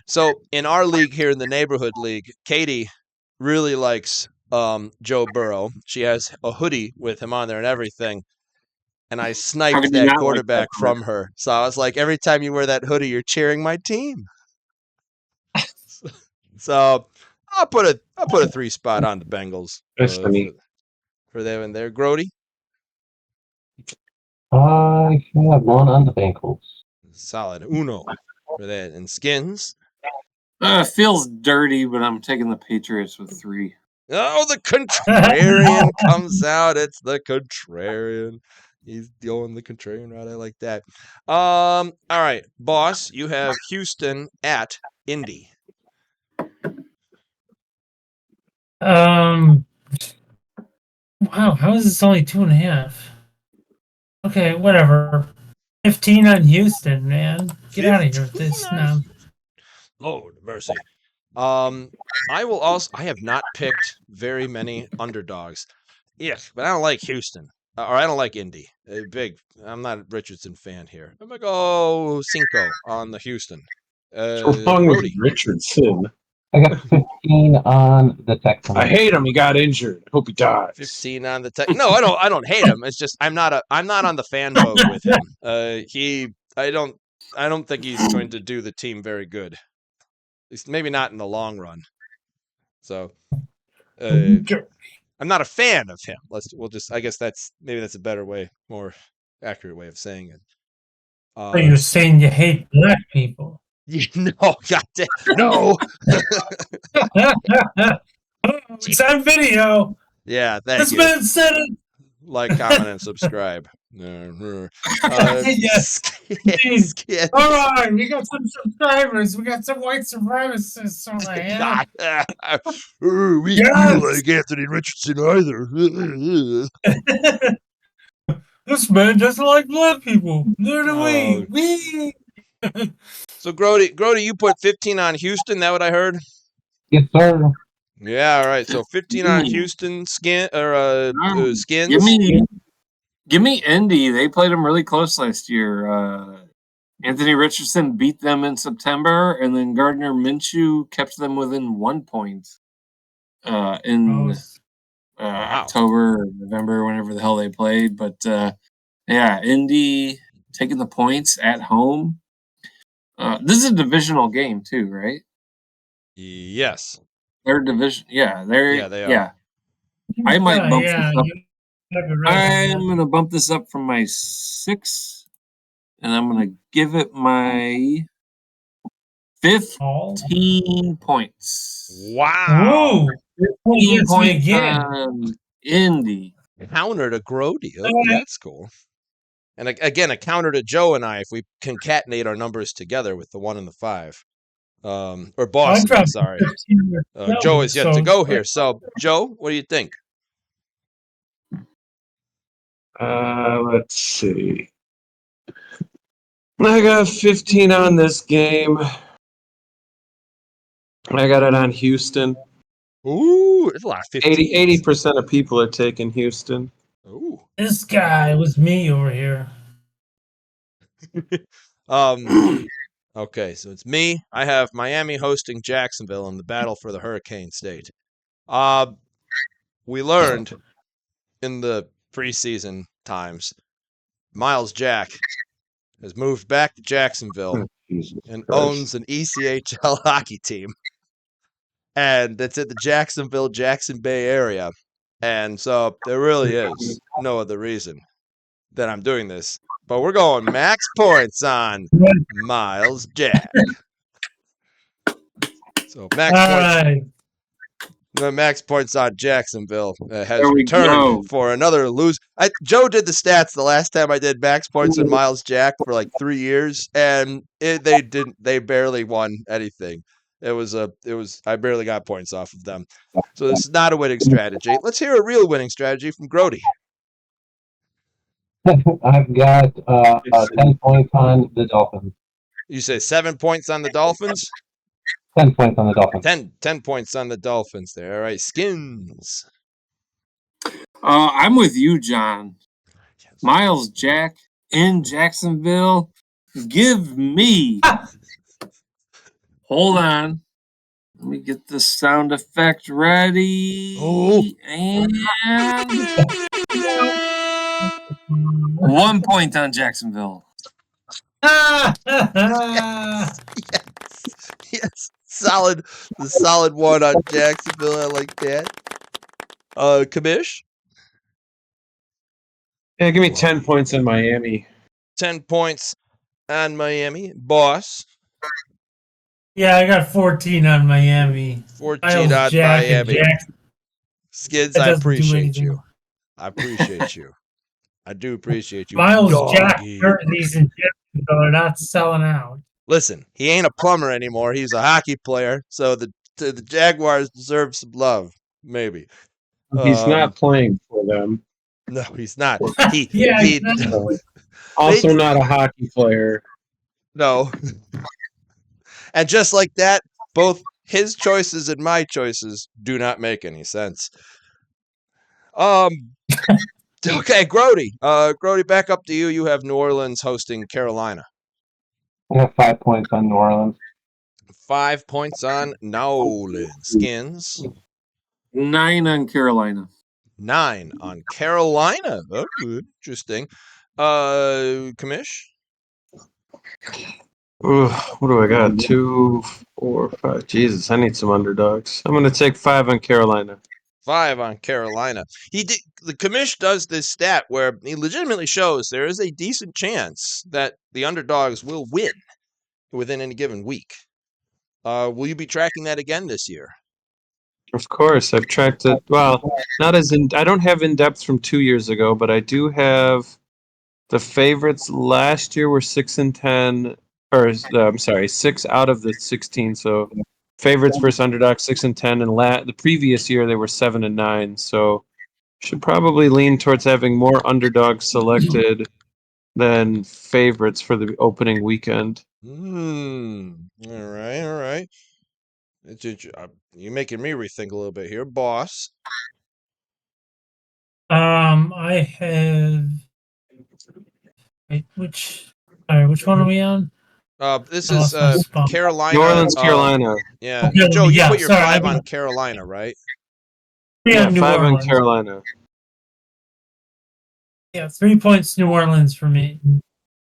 So in our league here in the neighborhood league, Katie really likes Joe Burrow. She has a hoodie with him on there and everything. And I sniped that quarterback from her. So I was like, every time you wear that hoodie, you're cheering my team. So I'll put a 3 spot on the Bengals for them and their Groady. I have 1 on the Bengals. Solid uno for that. And Skinnnns. Feels dirty, but I'm taking the Patriots with 3. Oh, the contrarian comes out. It's the contrarian. He's going the contrarian route. I like that. All right, boss, you have Houston at Indy. wow, how is this only 2.5? Okay, whatever. 15 on Houston, man. Get out of here with this now. Lord mercy. I have not picked very many underdogs. Yes, but I don't like Houston. Or I don't like Indy. I'm not a Richardson fan here. I'm going to go 5 on the Houston. What's wrong with Richardson? I got 15 on the Texans. I hate him. He got injured. Hope he dies. 15 on the Texans. No, I don't hate him. It's just I'm not on the fan boat with him. I don't think he's going to do the team very good. Maybe not in the long run. So I'm not a fan of him. I guess that's a better way, more accurate way of saying it. So you're saying you hate black people? No, goddamn, no. It's on video. Yeah, this man said it. Like, comment, and subscribe. Yes. All right, we got some subscribers. We got some white supremacists on the hand. We don't like Anthony Richardson either. This man doesn't like black people. Neither do we. So Groady, you put 15 on Houston. That what I heard? Yes, sir. Yeah, all right. So 15 on Houston. Skinnnns. Give me Indy. They played them really close last year. Anthony Richardson beat them in September, and then Gardner Minshew kept them within 1 point in October or November, whenever the hell they played. But yeah, Indy taking the points at home. This is a divisional game too, right? Yes. They're division. Yeah, they are. Yeah. I might bump this up I'm gonna bump this up from my 6, and I'm gonna give it my 15 points. Wow. Ooh, 15 points again. on Indy. Counter to Groady. Oh, that's cool. And again, a counter to Joe and I if we concatenate our numbers together with the 1 and the 5. Or Boston, sorry. Joe is yet to go here. So, Joe, what do you think? Let's see. I got 15 on this game. I got it on Houston. Ooh, it's a lot of 15. 80% of people are taking Houston. Ooh. This guy was me over here. Okay, so it's me. I have Miami hosting Jacksonville in the battle for the Hurricane State. We learned in the preseason times, Miles Jack has moved back to Jacksonville and owns an ECHL hockey team. And it's in the Jackson Bay area. And so there really is no other reason that I'm doing this. But we're going max points on Miles Jack. So max points on Jacksonville has returned for another lose. Joe did the stats the last time I did max points on Miles Jack for like 3 years, and they barely won anything. I barely got points off of them. So this is not a winning strategy. Let's hear a real winning strategy from Groady. I've got 10 points on the Dolphins. You say 7 points on the Dolphins? 10 points on the Dolphins. 10 points on the Dolphins there. All right, Skinnnns. I'm with you, John. Miles Jack in Jacksonville. Give me. Hold on. Let me get the sound effect ready. Oh. And 1 point on Jacksonville. Yes. Solid 1 on Jacksonville. I like that. Commish? Yeah, give me 10 points in Miami. 10 points on Miami. Boss? Yeah, I got 14 on Miami. 14 on Jack Miami. Skins, I appreciate you. I appreciate you. I do appreciate you. Miles Jack, these in Jacksonville are not selling out. Listen, he ain't a plumber anymore. He's a hockey player. So the Jaguars deserve some love, maybe. He's not playing for them. No, he's not. Also not a hockey player. No. And just like that, both his choices and my choices do not make any sense. Okay, Groady. Groady, back up to you. You have New Orleans hosting Carolina. I have 5 points on New Orleans. 5 points on New Orleans. Skinnnns. 9 on Carolina. 9 on Carolina. Oh, interesting. Commish? What do I got? 2, 4, 5. Jesus, I need some underdogs. I'm going to take 5 on Carolina. 5 on Carolina. The Commish does this stat where he legitimately shows there is a decent chance that the underdogs will win within any given week. Will you be tracking that again this year? Of course, I've tracked it. Well, not as in. I don't have in depth from 2 years ago, but I do have the favorites. Last year were 6 and 10, or I'm sorry, 6 out of the 16. So favorites versus underdogs 6 and 10, and the previous year they were 7 and 9. So should probably lean towards having more underdogs selected than favorites for the opening weekend. All right. You're making me rethink a little bit here, boss. I have. Wait, which one are we on? This is Carolina. New Orleans, Carolina. Yeah, Joe, you put your 5 on Carolina, right? Yeah, 5 on Carolina. Yeah, 3 points New Orleans for me.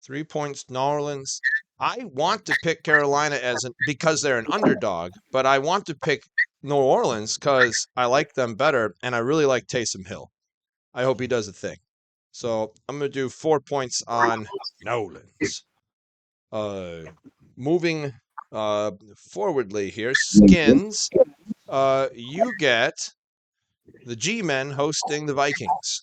3 points New Orleans. I want to pick Carolina because they're an underdog, but I want to pick New Orleans because I like them better, and I really like Taysom Hill. I hope he does a thing. So I'm going to do 4 points on Nolan's. Moving forwardly here, Skinnnns, you get the G-Men hosting the Vikings.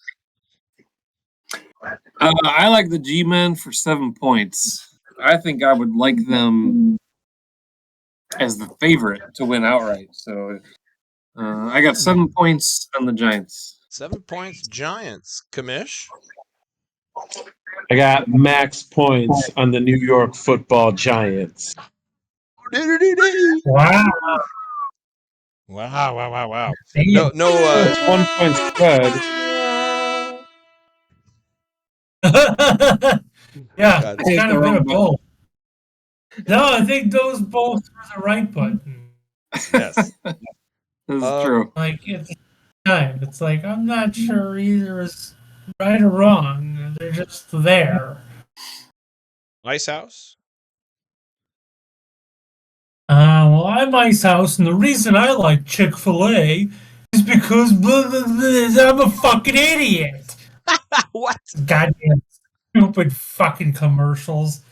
I like the G-Men for 7 points. I think I would like them as the favorite to win outright. So I got 7 points on the Giants. 7 points, Giants. Commish? I got max points on the New York Football Giants. Wow. Wow. Damn. No. It's 1 point spread. Yeah, God. it's kind of been a both. No, I think those both were the right button. Yes. This is true. Like at the time, it's like I'm not sure either is right or wrong. They're just there. Icehouse? Well, I'm Icehouse, and the reason I like Chick-fil-A is because blah, blah, blah, I'm a fucking idiot. What? Goddamn stupid fucking commercials.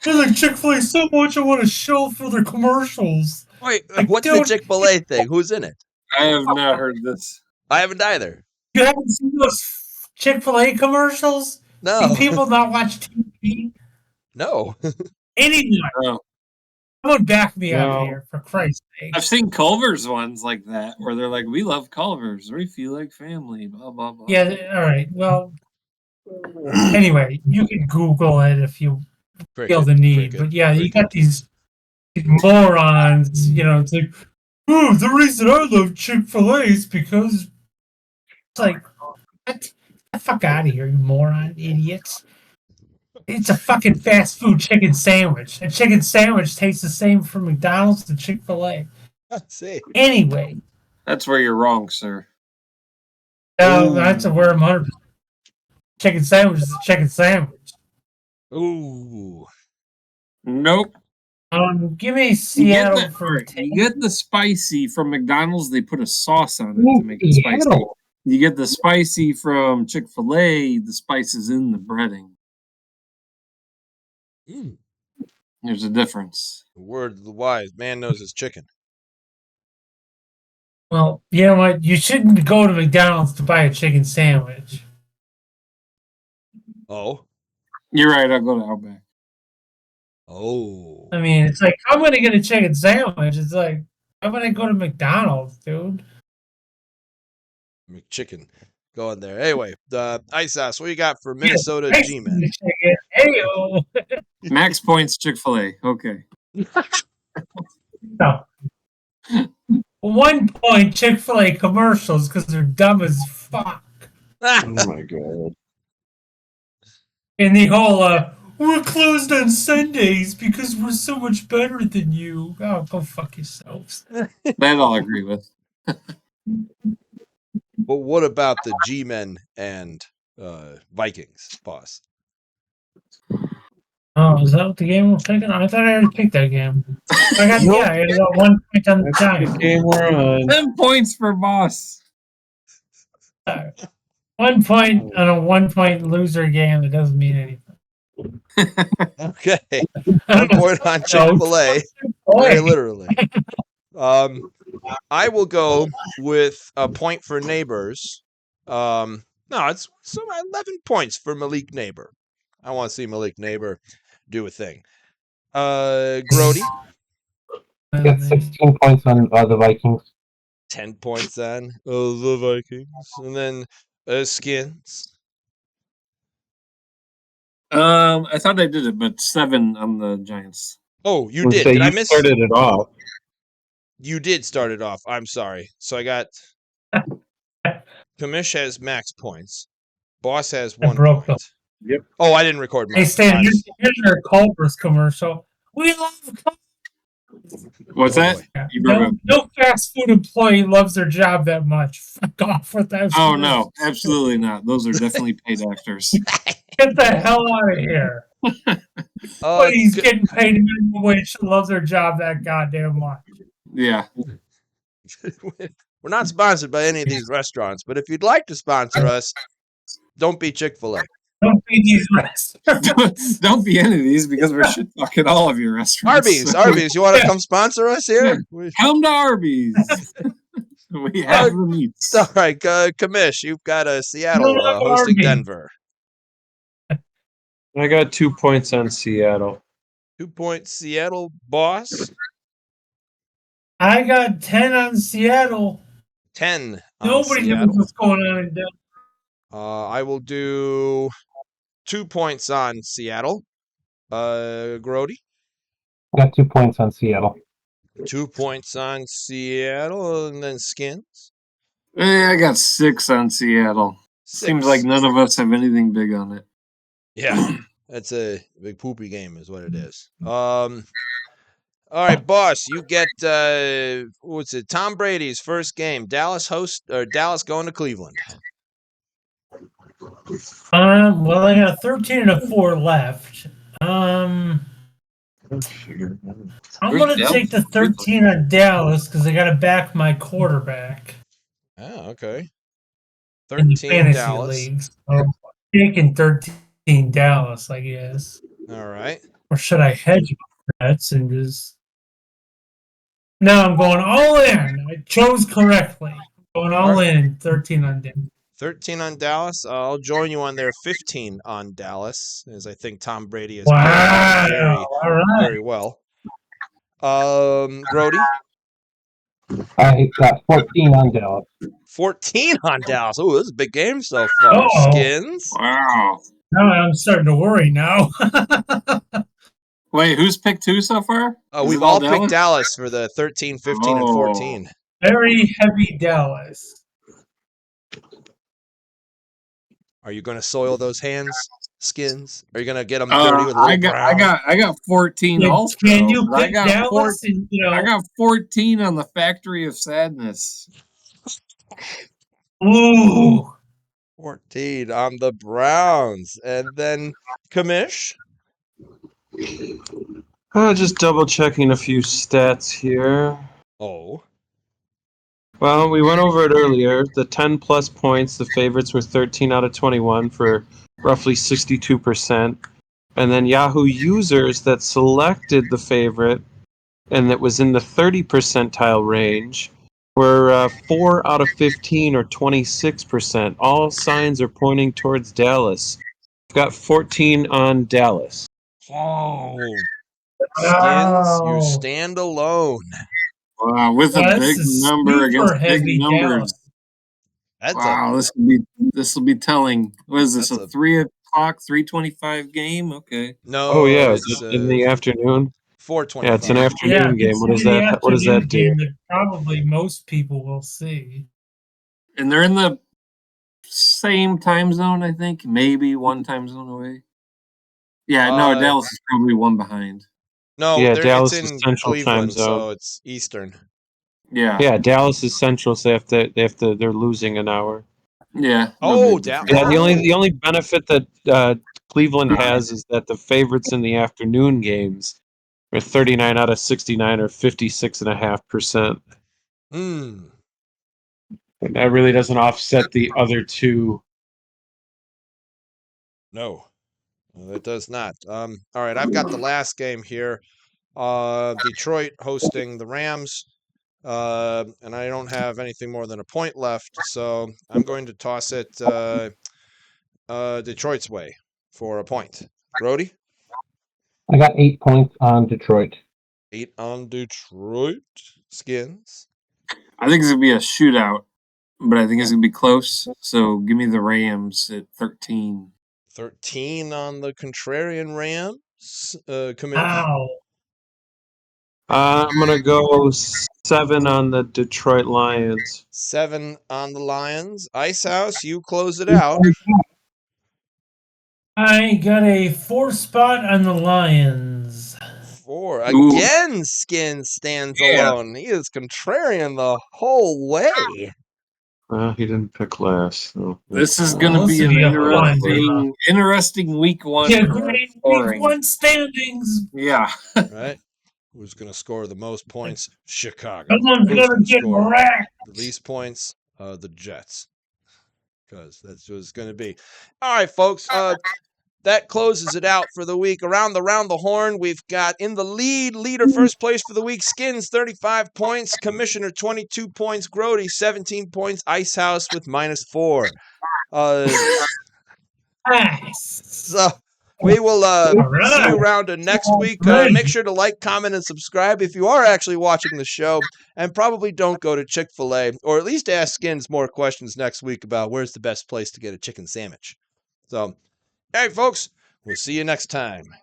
I like Chick-fil-A so much I want to show for their commercials. Wait, Like, what's the dude, Chick-fil-A thing? Who's in it? I have not heard this. I haven't either. You haven't seen those Chick-fil-A commercials? No. Do people not watch TV? No. Anyone? No. Someone back me No. up here, for Christ's sake. I've seen Culver's ones like that where they're like, "We love Culver's. We feel like family." Blah blah blah. Yeah, all right. Well, anyway, you can Google it if you feel the need. But yeah, you got these morons, it's like, oh, the reason I love Chick-fil-A is because it's like, what? Get the fuck out of here, you moron, idiots. It's a fucking fast food chicken sandwich. A chicken sandwich tastes the same from McDonald's to Chick-fil-A. See. Anyway. That's where you're wrong, sir. No, that's where I'm 100%. Chicken sandwich is a chicken sandwich. Ooh. Nope. Give me Seattle You get the spicy from McDonald's. They put a sauce on it to make it spicy. You get the spicy from Chick-fil-A. The spice is in the breading. There's a difference. The word of the wise, man knows his chicken. Well, you know what? You shouldn't go to McDonald's to buy a chicken sandwich. Oh. You're right. I'll go to Outback. Oh. I mean, it's like, I'm going to get a chicken sandwich. It's like, I'm going to go to McDonald's, dude. McChicken. Go in there. Anyway, the Icehouse, what you got for Minnesota G-Men? Hey-o. Max points Chick-fil-A. Okay. No. 1 point Chick-fil-A commercials because they're dumb as fuck. Oh my god. And the whole, we're closed on Sundays because we're so much better than you. Oh, go fuck yourselves. That I'll agree with. But what about the G-Men and Vikings, boss? Oh, is that what the game we're picking? I thought I already picked that game. I got 1 point on the Giants. Game we're on. 10 points for boss. 1 point on a 1 point loser game that doesn't mean anything. Okay. 1 point on Chick-fil-A. Very literally. I will go with a point for Neighbors. No, it's 11 points for Malik Neighbor. I want to see Malik Neighbor do a thing. Groady. I got 16 points on the Vikings. 10 points on the Vikings. And then Skinnnns. I thought I did it, but 7 on the Giants. Oh, you did. Did I miss? Started it off. You did start it off. I'm sorry. So I got Commish has max points. Boss has 1 point. Yep. Oh, I didn't record mine. Hey, Stan, here's your Culver's commercial. We love Culver's. What's that? You broke up. No fast food employee loves their job that much. Fuck off with that. Oh, no. Absolutely not. Those are definitely paid actors. Get the hell out of here. Nobody's getting paid a minimum wage to love their job that goddamn much. Yeah. We're not sponsored by any of these restaurants, but if you'd like to sponsor us, Don't be Chick-fil-A. Don't be these restaurants. Don't be any of these because we're shit talking all of your restaurants. Arby's, you want to Yeah. come sponsor us here? Come to Arby's. We have the meats. All right, Commish, you've got Seattle No, hosting Arby's. Denver. I got 2 points on Seattle. 2 points, Seattle, boss. I got 10 on Seattle. 10 on Nobody knows Seattle. what's going on in Denver. I will do 2 points on Seattle. Groady. I got 2 points on Seattle. 2 points on Seattle, and then Skinnnns. I got 6 on Seattle. 6. Seems like none of us have anything big on it. Yeah, that's a big poopy game, is what it is. All right, boss, you get what's it? Tom Brady's first game. Dallas going to Cleveland. Well, I got 13 and a 4 left. I'm going to take the 13 on Dallas because I got to back my quarterback. Oh, okay. In the 13 fantasy Dallas. leagues. So I'm taking 13 Dallas, I guess. All right. Or should I hedge my bets and just... No, I'm going all in. I chose correctly. Going all in, 13 on Dallas. 13 on Dallas. I'll join you on there. 15 on Dallas, as I think Tom Brady is very, all right. very well. Groady. I got 14 on Dallas. 14 on Dallas. Oh, this is a big game so far. Uh-oh. Skinnnns. Wow. Now I'm starting to worry now. Wait, who's picked 2 so far? We've all picked Dallas for the 13, 15, and 14. Very heavy Dallas. Are you going to soil those hands, Skinnnns? Are you going to get them dirty with a little I got 14 Yeah, also. can you I pick got Dallas? I got 14 on the Factory of Sadness. Ooh. 14 on the Browns. And then Commish. Just double checking a few stats here. Oh. Well, we went over it earlier. The 10 plus points, the favorites were 13 out of 21 for roughly 62%. And then Yahoo users that selected the favorite and that was in the 30 percentile range were 4 out of 15 or 26%. All signs are pointing towards Dallas. I've got 14 on Dallas. Oh. Skinnnns, you stand alone. Wow, with a big number against big numbers. Wow, this will be telling. What is this? A 3 o'clock, 3:25 game? Okay. No. Oh yeah, it's in the afternoon. 4:25. Yeah, it's an afternoon game. What does that do? That probably most people will see. And they're in the same time zone, I think. Maybe one time zone away. Yeah, no, Dallas is probably one behind. No, yeah, Dallas it's in is Central Cleveland, time zone. so it's Eastern. Yeah, Dallas is Central, so they're losing an hour. Yeah. Oh, Dallas. Yeah, the only benefit that Cleveland has is that the favorites in the afternoon games are 39 out of 69 or 56.5%. Hmm. And that really doesn't offset the other two. No, it does not. All right, I've got the last game here. Detroit hosting the Rams. And I don't have anything more than a point left, so I'm going to toss it Detroit's way for a point. Groady? I got 8 points on Detroit. 8 on Detroit. Skinnnns? I think it's going to be a shootout, but I think it's going to be close. So give me the Rams at 13. 13 on the contrarian Rams. Commish? Wow. I'm going to go 7 on the Detroit Lions. 7 on the Lions. Icehouse, you close it out. I got a 4 spot on the Lions. 4. Again, Skinnnns stands alone. He is contrarian the whole way. Well, he didn't pick last. So. This is going to be an interesting week 1. Yeah, great week 1 standings. Yeah. Right? Who's going to score the most points? Chicago. Someone's going to get wrecked. The least points? The Jets. because that's what it's going to be. All right, folks. That closes it out for the week. Around the horn, we've got in the leader first place for the week, Skinnnns 35 points, Commissioner 22 points, Groady 17 points, Icehouse with -4. So we will see you around next week. Make sure to like, comment, and subscribe if you are actually watching the show. And probably don't go to Chick-fil-A, or at least ask Skinnnns more questions next week about where's the best place to get a chicken sandwich. So, all right, folks, we'll see you next time.